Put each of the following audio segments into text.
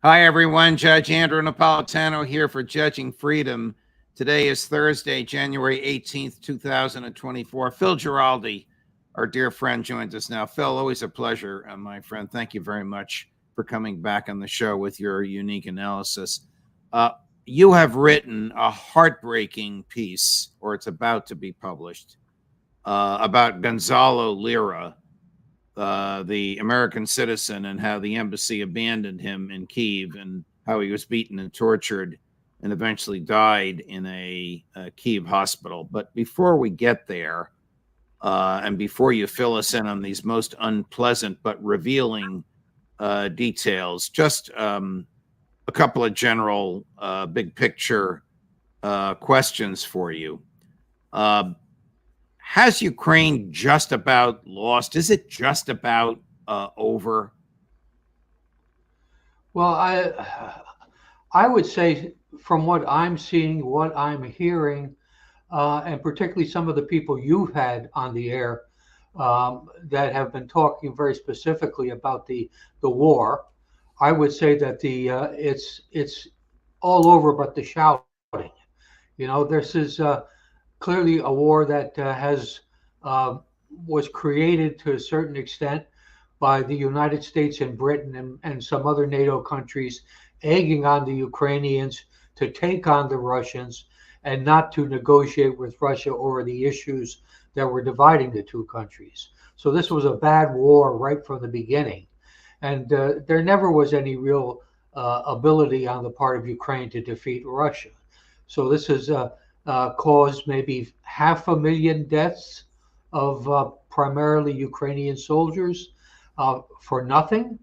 Hi, everyone. Judge Andrew Napolitano here for Judging Freedom. Today is Thursday, January 18th, 2024. Phil Giraldi, our dear friend, joins us now. Phil, always a pleasure, my friend. Thank you very much for coming back on the show with your unique analysis. You have written a heartbreaking piece, or it's about to be published, about Gonzalo Lira, the American citizen, and how the embassy abandoned him in Kiev, and how he was beaten and tortured and eventually died in a Kiev hospital. But before we get there, and before you fill us in on these most unpleasant but revealing details, just a couple of general big picture questions for you. Has Ukraine just about lost? Is it just about over? Well, I would say from what I'm seeing, what I'm hearing, and particularly some of the people you've had on the air that have been talking very specifically about the war, I would say that the it's all over but the shouting. This is clearly a war that uh, was created to a certain extent by the United States and Britain and some other NATO countries egging on the Ukrainians to take on the Russians and not to negotiate with Russia over the issues that were dividing the two countries. So this was a bad war right from the beginning. And there never was any real ability on the part of Ukraine to defeat Russia. So this has caused maybe 500,000 deaths of primarily Ukrainian soldiers for nothing.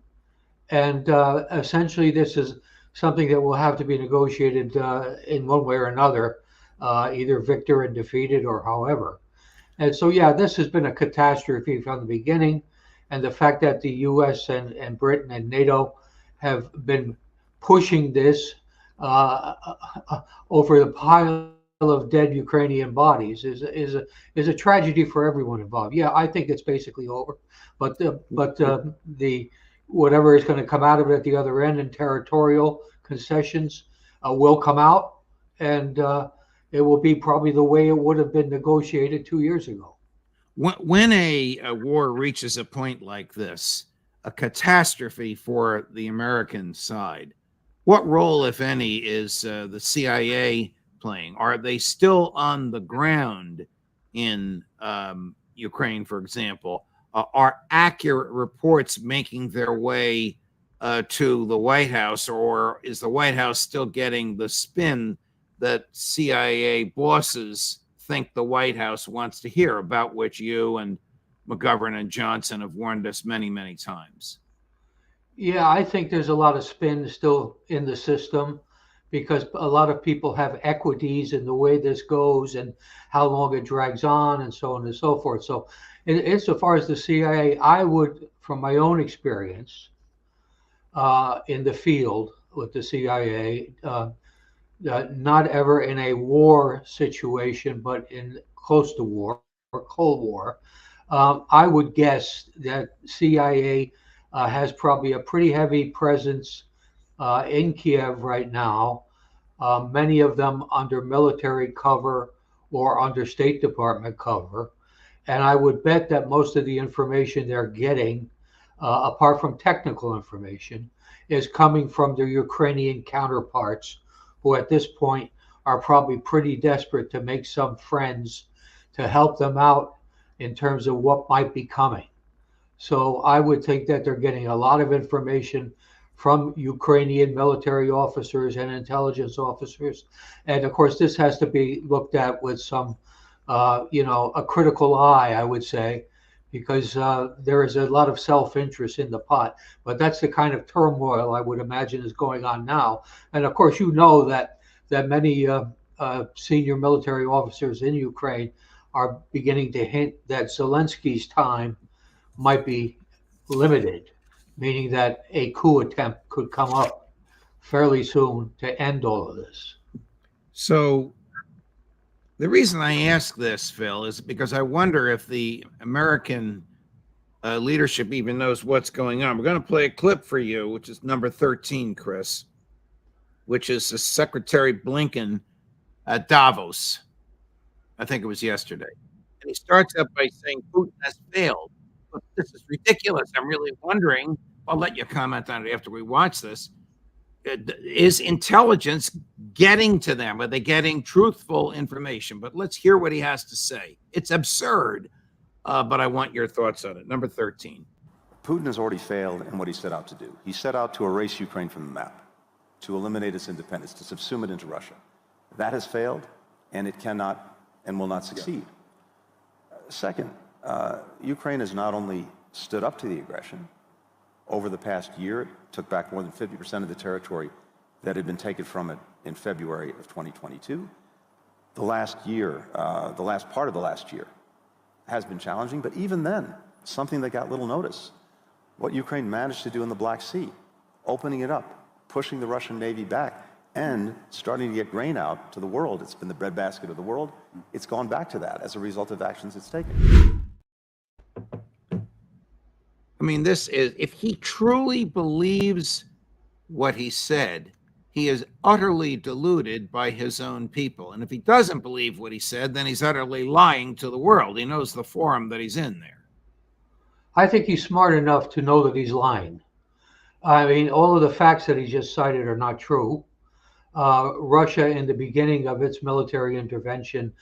And essentially, this is something that will have to be negotiated in one way or another, either victor and defeated or however. And so, yeah, this has been a catastrophe from the beginning. And the fact that the US and Britain and NATO have been pushing this uh, over the pile of dead Ukrainian bodies is a tragedy for everyone involved. Yeah, I think it's basically over, but the whatever is going to come out of it at the other end in territorial concessions will come out, and it will be probably the way it would have been negotiated 2 years ago. When a war reaches a point like this, a catastrophe for the American side, what role, if any, is the CIA playing? Are they still on the ground in Ukraine, for example? Are accurate reports making their way to the White House, or is the White House still getting the spin that CIA bosses think the White House wants to hear, about which you and McGovern and Johnson have warned us many, many times? Yeah, I think there's a lot of spin still in the system because a lot of people have equities in the way this goes and how long it drags on and so on and so forth. So, insofar as the CIA, I would, from my own experience in the field with the CIA, not ever in a war situation, but in close to war or Cold War, I would guess that CIA has probably a pretty heavy presence in Kiev right now, many of them under military cover or under State Department cover. And I would bet that most of the information they're getting, apart from technical information, is coming from their Ukrainian counterparts, who at this point are probably pretty desperate to make some friends to help them out in terms of what might be coming. So I would think that they're getting a lot of information from Ukrainian military officers and intelligence officers. And of course, this has to be looked at with some, a critical eye, I would say, because there is a lot of self-interest in the pot. But that's the kind of turmoil I would imagine is going on now. And of course, you know that many senior military officers in Ukraine are beginning to hint that Zelensky's time might be limited, meaning that a coup attempt could come up fairly soon to end all of this. So the reason I ask this, Phil, is because I wonder if the American leadership even knows what's going on. We're going to play a clip for you, which is number 13, Chris, which is Secretary Blinken at Davos. I think it was yesterday. And he starts up by saying Putin has failed. Look, this is ridiculous. I'm really wondering, I'll let you comment on it after we watch this. Is intelligence getting to them? Are they getting truthful information? But let's hear what he has to say. It's absurd, but I want your thoughts on it. Number 13. Putin has already failed in what he set out to do. He set out to erase Ukraine from the map, to eliminate its independence, to subsume it into Russia. That has failed, and it cannot and will not succeed. Second, Ukraine has not only stood up to the aggression. Over the past year, it took back more than 50% of the territory that had been taken from it in February of 2022. The last part of the last year has been challenging, but even then, something that got little notice. What Ukraine managed to do in the Black Sea, opening it up, pushing the Russian Navy back, and starting to get grain out to the world. It's been the breadbasket of the world. It's gone back to that as a result of actions it's taken. I mean, this is, if he truly believes what he said, he is utterly deluded by his own people. And if he doesn't believe what he said, then he's utterly lying to the world. He knows the forum that he's in there. I think he's smart enough to know that he's lying. I mean, all of the facts that he just cited are not true. Russia, in the beginning of its military intervention,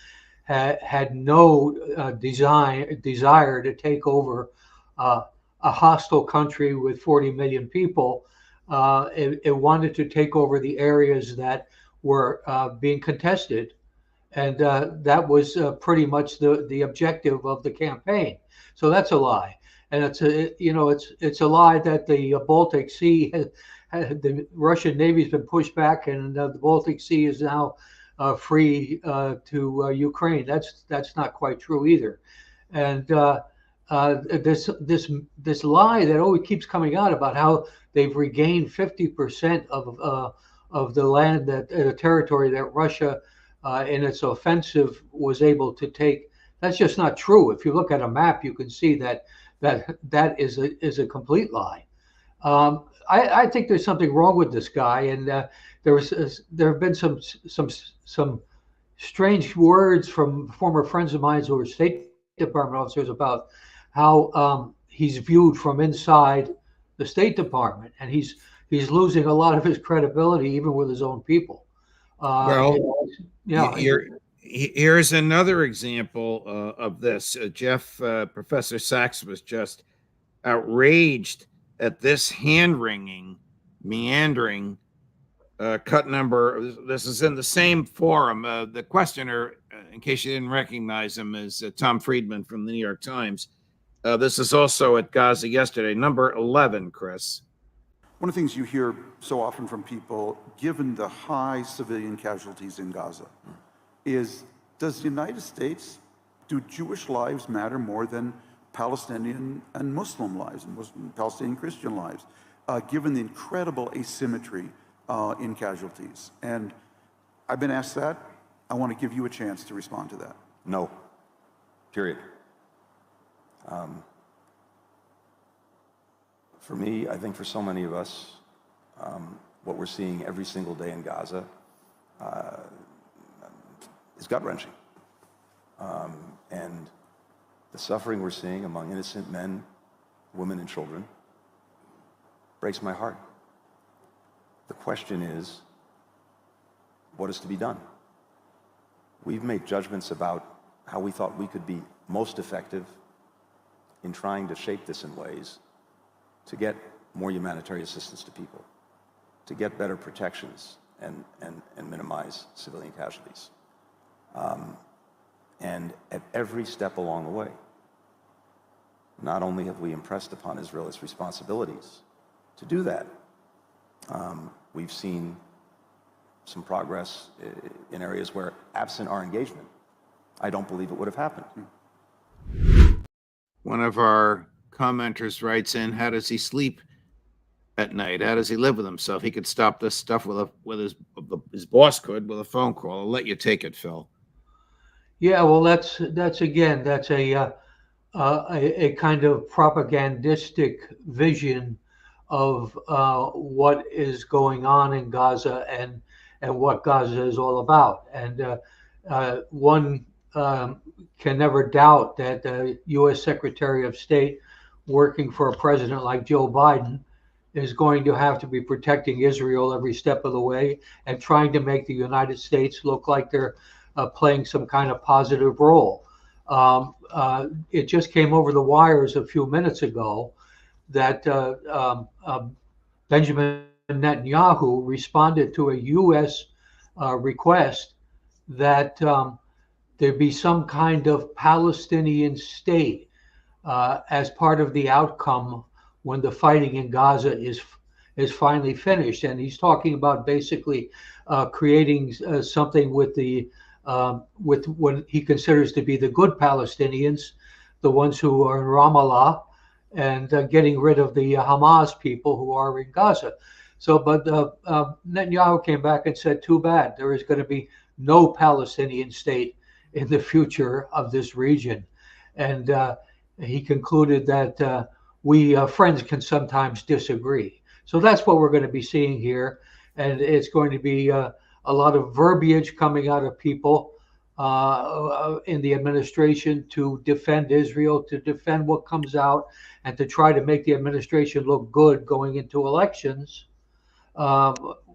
had no desire to take over a hostile country with 40 million people. It wanted to take over the areas that were being contested, and that was pretty much the objective of the campaign. So that's a lie, and it's a lie that the Baltic Sea the Russian Navy's been pushed back, and the Baltic Sea is now free to Ukraine. That's not quite true either, and this lie that always keeps coming out about how they've regained 50% of the land the territory that Russia in its offensive was able to take. That's just not true. If you look at a map, you can see that is a complete lie. I think there's something wrong with this guy, and there have been some strange words from former friends of mine who are State Department officers about how he's viewed from inside the State Department, and he's losing a lot of his credibility even with his own people. Here's another example of this. Professor Sachs was just outraged at this hand-wringing, meandering cut number. This is in the same forum. The questioner, in case you didn't recognize him, is Tom Friedman from the New York Times. This is also at Gaza yesterday, number 11, Chris. One of the things you hear so often from people, given the high civilian casualties in Gaza, is, does the United States, do Jewish lives matter more than Palestinian and Muslim lives, and Palestinian Christian lives, given the incredible asymmetry in casualties? And I've been asked that. I want to give you a chance to respond to that. No, period. For me, I think for so many of us, what we're seeing every single day in Gaza is gut-wrenching. And the suffering we're seeing among innocent men, women, and children breaks my heart. The question is, what is to be done? We've made judgments about how we thought we could be most effective in trying to shape this in ways to get more humanitarian assistance to people, to get better protections and minimize civilian casualties. And at every step along the way, not only have we impressed upon Israel its responsibilities to do that, we've seen some progress in areas where, absent our engagement, I don't believe it would have happened. One of our commenters writes in, how does he sleep at night? How does he live with himself? He could stop this stuff with his boss could with a phone call. I'll let you take it, Phil. Yeah, well, that's a kind of propagandistic vision of what is going on in Gaza and what Gaza is all about. And one can never doubt that the U.S. Secretary of State working for a president like Joe Biden is going to have to be protecting Israel every step of the way and trying to make the United States look like they're playing some kind of positive role. It just came over the wires a few minutes ago that Benjamin Netanyahu responded to a U.S. Request that there be some kind of Palestinian state as part of the outcome when the fighting in Gaza is finally finished. And he's talking about basically creating something with what he considers to be the good Palestinians, the ones who are in Ramallah, and getting rid of the Hamas people who are in Gaza. So, but Netanyahu came back and said, too bad, there is going to be no Palestinian state in the future of this region. And he concluded that we friends can sometimes disagree. So that's what we're going to be seeing here. And it's going to be a lot of verbiage coming out of people in the administration to defend Israel, to defend what comes out, and to try to make the administration look good going into elections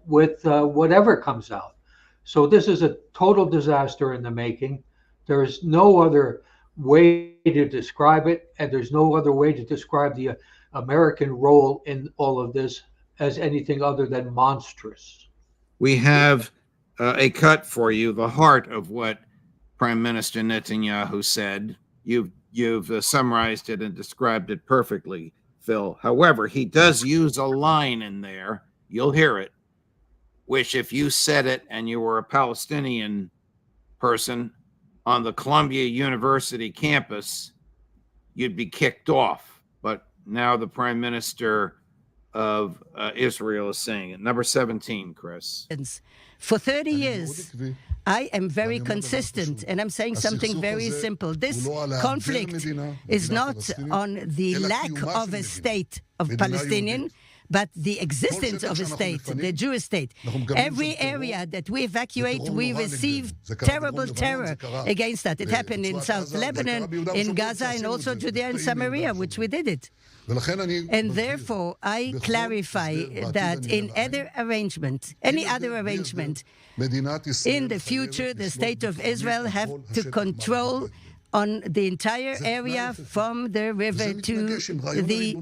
with whatever comes out. So this is a total disaster in the making. There's no other way to describe it, and there's no other way to describe the American role in all of this as anything other than monstrous. We have a cut for you, the heart of what Prime Minister Netanyahu said. You've summarized it and described it perfectly, Phil. However, he does use a line in there, you'll hear it, which if you said it and you were a Palestinian person on the Columbia University campus, you'd be kicked off. But now the Prime Minister of Israel is saying it. Number 17, Chris. For 30 years, I am very consistent, and I'm saying something very simple. This conflict is not on the lack of a state of Palestinian, but the existence of a state, the Jewish state. Every area that we evacuate, we receive terrible terror against that. It happened in South Lebanon, in Gaza, and also Judea and Samaria, which we did it. And therefore, I clarify that in other arrangement, any other arrangement, in the future, the state of Israel have to control on the entire area from the river to the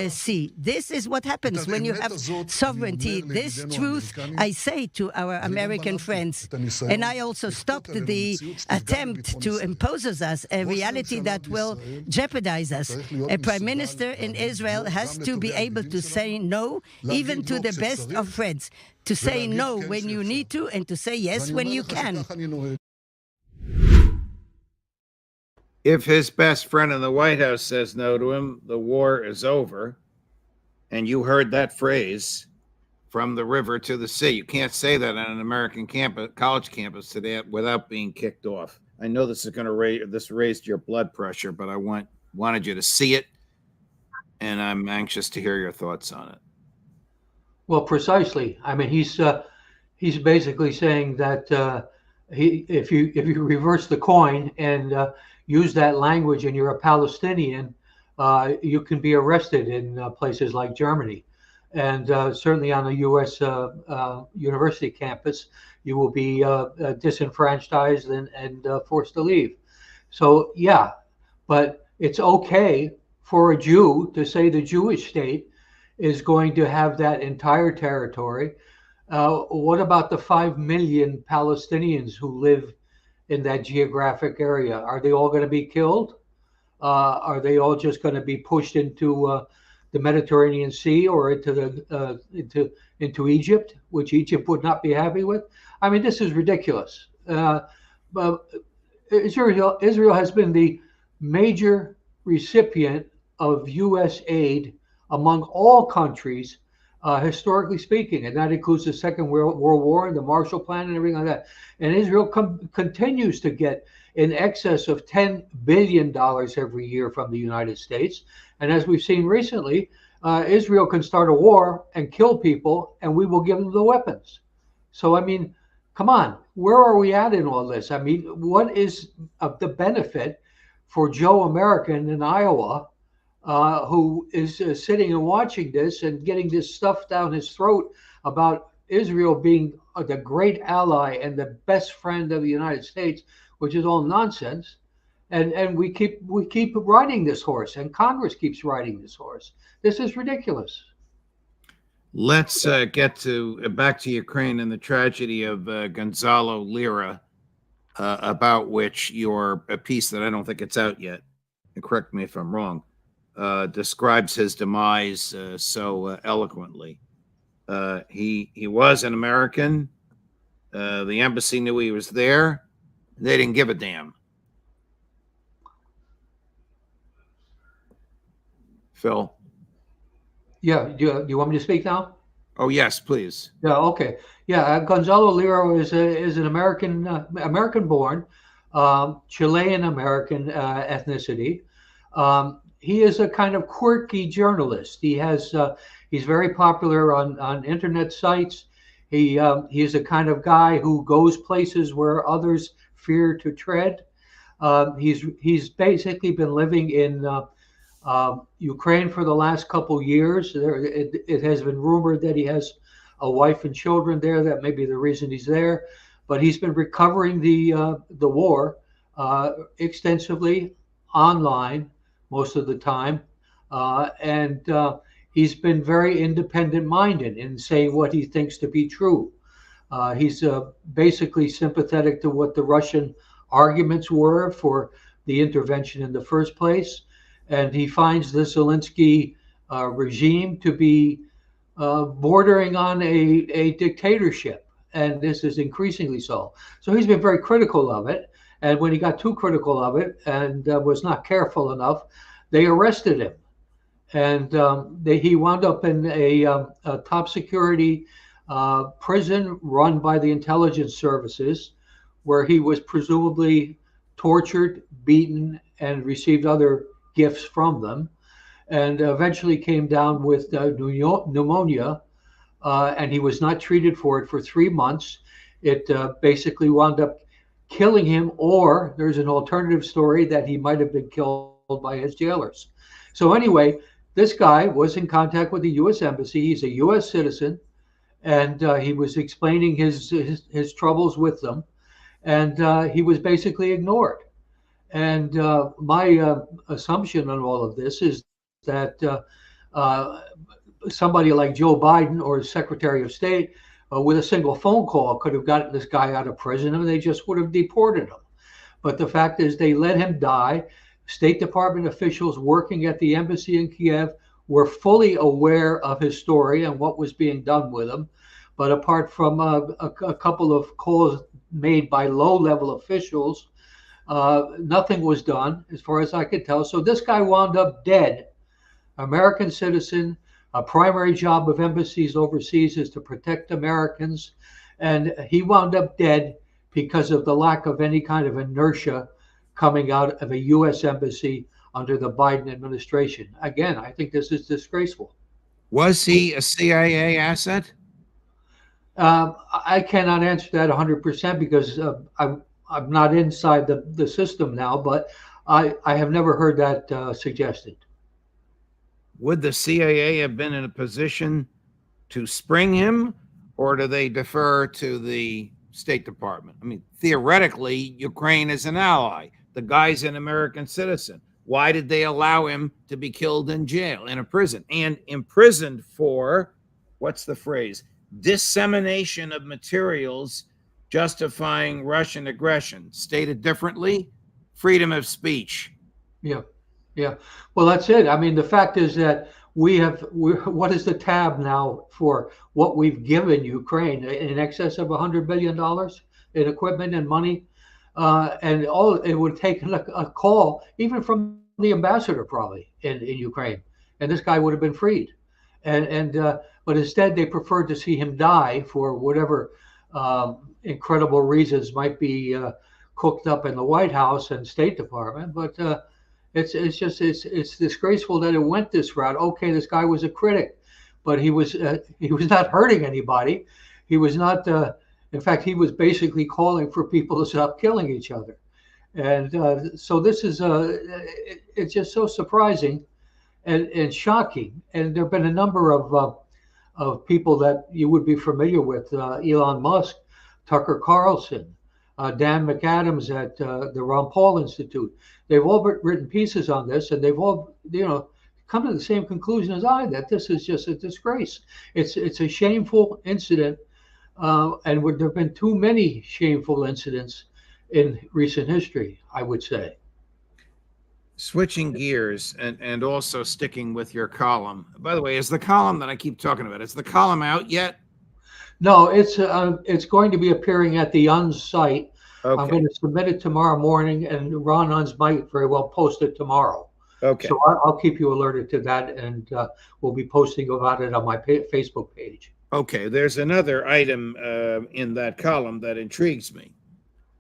sea. This is what happens when you have sovereignty. This truth I say to our American friends. And I also stopped the attempt to impose on us a reality that will jeopardize us. A prime minister in Israel has to be able to say no, even to the best of friends. To say no when you need to, and to say yes when you can. If his best friend in the White House says no to him, the war is over. And you heard that phrase, from the river to the sea. You can't say that on an American campus, college campus today without being kicked off. I know this is going to raised your blood pressure, but I wanted you to see it, and I'm anxious to hear your thoughts on it. Well, precisely. I mean, he's basically saying that if you reverse the coin and use that language and you're a Palestinian, you can be arrested in places like Germany. And certainly on a U.S. University campus, you will be disenfranchised and forced to leave. So, yeah, but it's okay for a Jew to say the Jewish state is going to have that entire territory. What about the 5 million Palestinians who live in that geographic area? Are they all going to be killed? Are they all just going to be pushed into the Mediterranean Sea or into Egypt, which Egypt would not be happy with? I mean, this is ridiculous. But Israel has been the major recipient of U.S. aid among all countries historically speaking, and that includes the Second World War and the Marshall Plan and everything like that. And Israel continues to get in excess of $10 billion every year from the United States. And as we've seen recently, Israel can start a war and kill people, and we will give them the weapons. So, I mean, come on, where are we at in all this? I mean, what is the benefit for Joe American in Iowa, who is sitting and watching this and getting this stuff down his throat about Israel being the great ally and the best friend of the United States, which is all nonsense. And we keep riding this horse, and Congress keeps riding this horse. This is ridiculous. Let's get back to Ukraine and the tragedy of Gonzalo Lira, about which your piece that I don't think it's out yet, and correct me if I'm wrong, describes his demise so eloquently. He was an American. The embassy knew he was there. They didn't give a damn. Phil? Yeah, do you want me to speak now? Oh, yes, please. Yeah, okay. Yeah, Gonzalo Lira is an American, American-born, Chilean-American ethnicity. He is a kind of quirky journalist. He's very popular on internet sites. He is a kind of guy who goes places where others fear to tread. He's basically been living in Ukraine for the last couple years. It has been rumored that he has a wife and children there. That may be the reason he's there. But he's been recovering the war extensively online most of the time, and he's been very independent-minded in saying what he thinks to be true. He's basically sympathetic to what the Russian arguments were for the intervention in the first place. And he finds the Zelensky regime to be bordering on a dictatorship. And this is increasingly so. So he's been very critical of it. And when he got too critical of it and was not careful enough, they arrested him. And he wound up in a top security prison run by the intelligence services, where he was presumably tortured, beaten, and received other gifts from them, and eventually came down with pneumonia, and he was not treated for it for 3 months. It basically wound up killing him, or there's an alternative story that he might have been killed by his jailers. So anyway, this guy was in contact with the U.S. Embassy. He's a U.S. citizen, and he was explaining his troubles with them, and he was basically ignored. And my assumption on all of this is that somebody like Joe Biden or Secretary of State, with a single phone call, could have gotten this guy out of prison, and they just would have deported him. But the fact is, they let him die. State Department officials working at the embassy in Kiev were fully aware of his story and what was being done with him. But apart from a couple of calls made by low-level officials, nothing was done, as far as I could tell. So this guy wound up dead. American citizen. A primary job of embassies overseas is to protect Americans. And he wound up dead because of the lack of any kind of inertia coming out of a U.S. embassy under the Biden administration. Again, I think this is disgraceful. Was he a CIA asset? I cannot answer that 100% because I'm not inside the system now, but I have never heard that suggested. Would the CIA have been in a position to spring him, or do they defer to the State Department? I mean, theoretically, Ukraine is an ally. The guy's an American citizen. Why did they allow him to be killed in jail, in a prison, and imprisoned for, what's the phrase, dissemination of materials justifying Russian aggression? Stated differently, freedom of speech. Yeah. Yeah, well, that's it. I mean, the fact is that what is the tab now for what we've given Ukraine? In excess of $100 billion in equipment and money. And all it would take a call, even from the ambassador probably in Ukraine. And this guy would have been freed. And but instead they preferred to see him die for whatever incredible reasons might be cooked up in the White House and State Department. But it's disgraceful that it went this route. Okay, this guy was a critic, but he was not hurting anybody. He was not. In fact, he was basically calling for people to stop killing each other. And so this is it's just so surprising and shocking. And there have been a number of people that you would be familiar with: Elon Musk, Tucker Carlson, Dan McAdams at the Ron Paul Institute. They've all written pieces on this, and they've all, come to the same conclusion as I, that this is just a disgrace. It's a shameful incident, and there have been too many shameful incidents in recent history, I would say. Switching gears and also sticking with your column. By the way, is the column that I keep talking about, is the column out yet? No, it's going to be appearing at the UNS site. Okay. I'm going to submit it tomorrow morning, and Ron UNS might very well post it tomorrow. Okay. So I'll keep you alerted to that, and we'll be posting about it on my Facebook page. Okay, there's another item in that column that intrigues me.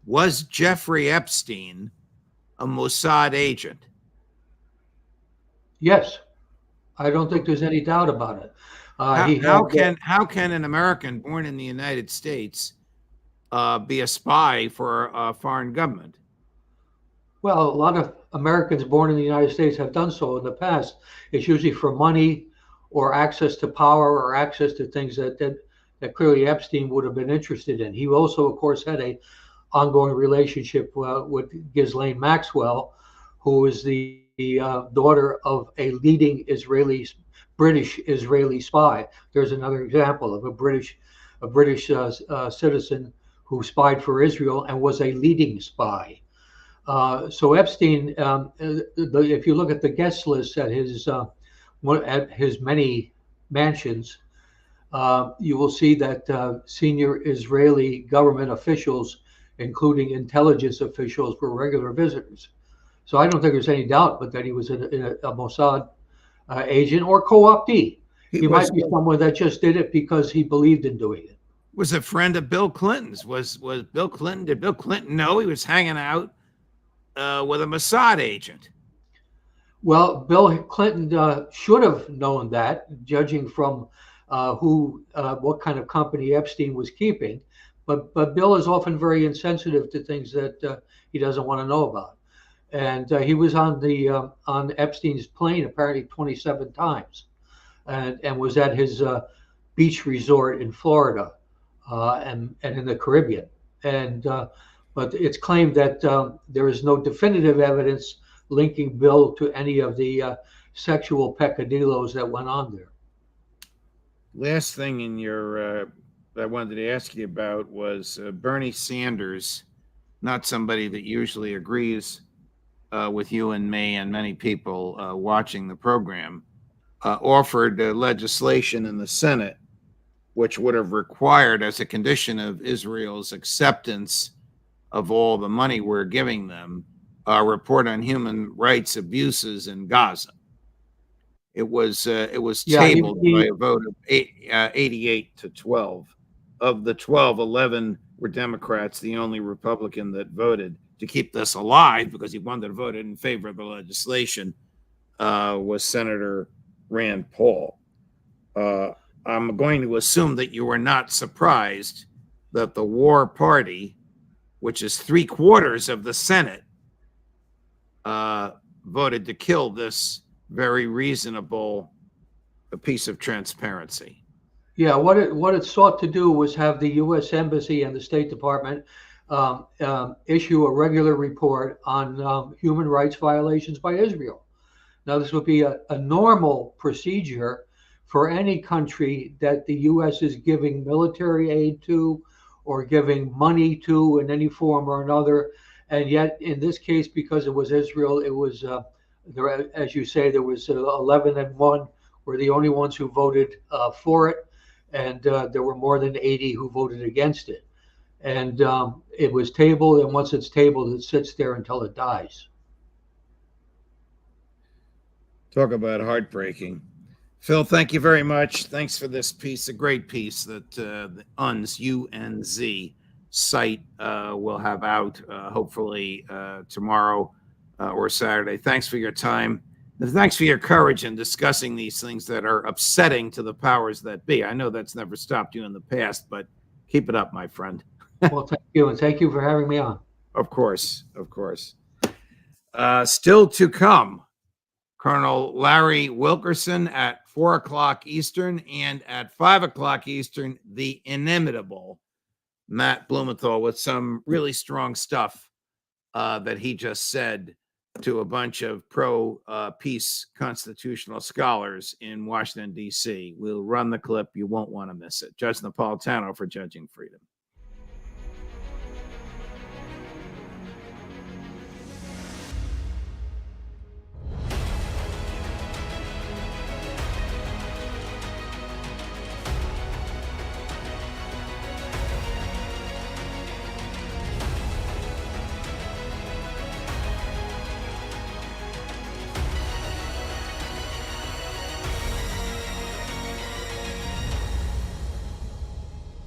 Was Jeffrey Epstein a Mossad agent? Yes, I don't think there's any doubt about it. How can an American born in the United States be a spy for a foreign government? Well, a lot of Americans born in the United States have done so in the past. It's usually for money or access to power or access to things that clearly Epstein would have been interested in. He also, of course, had a ongoing relationship with Ghislaine Maxwell, who is the daughter of a leading British Israeli spy. There's another example of a British citizen who spied for Israel and was a leading spy. So Epstein, if you look at the guest list at his many mansions, you will see that senior Israeli government officials, including intelligence officials, were regular visitors. So I don't think there's any doubt but that he was a Mossad agent or co-optee. He might be someone that just did it because he believed in doing it. Was a friend of Bill Clinton's. Was Bill Clinton? Did Bill Clinton know he was hanging out with a Mossad agent? Well, Bill Clinton should have known that, judging from what kind of company Epstein was keeping. But Bill is often very insensitive to things that he doesn't want to know about. And he was on Epstein's plane apparently 27 times, and was at his beach resort in Florida and in the Caribbean. But it's claimed that there is no definitive evidence linking Bill to any of the sexual peccadillos that went on there. Last thing in your I wanted to ask you about was Bernie Sanders, not somebody that usually agrees with you and me and many people watching the program, offered legislation in the Senate which would have required, as a condition of Israel's acceptance of all the money we're giving them, a report on human rights abuses in Gaza. It was tabled by a vote of 88 to 12. Of the 12, 11 were Democrats. The only Republican that voted to keep this alive, because he wanted to vote in favor of the legislation, was Senator Rand Paul. I'm going to assume that you are not surprised that the War Party, which is 3/4 of the Senate, voted to kill this very reasonable piece of transparency. Yeah, what it sought to do was have the U.S. Embassy and the State Department issue a regular report on human rights violations by Israel. Now, this would be a normal procedure for any country that the U.S. is giving military aid to or giving money to in any form or another. And yet, in this case, because it was Israel, it was, as you say, there was 11-1 were the only ones who voted for it. And there were more than 80 who voted against it. And it was tabled, and once it's tabled, it sits there until it dies. Talk about heartbreaking. Phil, thank you very much. Thanks for this piece, a great piece that the UNZ, UNZ site will have out hopefully tomorrow or Saturday. Thanks for your time. And thanks for your courage in discussing these things that are upsetting to the powers that be. I know that's never stopped you in the past, but keep it up, my friend. Well, thank you, and thank you for having me on. Of course, of course. Still to come, Colonel Larry Wilkerson at 4 o'clock Eastern, and at 5 o'clock Eastern, the inimitable Matt Blumenthal with some really strong stuff that he just said to a bunch of pro-peace constitutional scholars in Washington, D.C. We'll run the clip. You won't want to miss it. Judge Napolitano for Judging Freedom.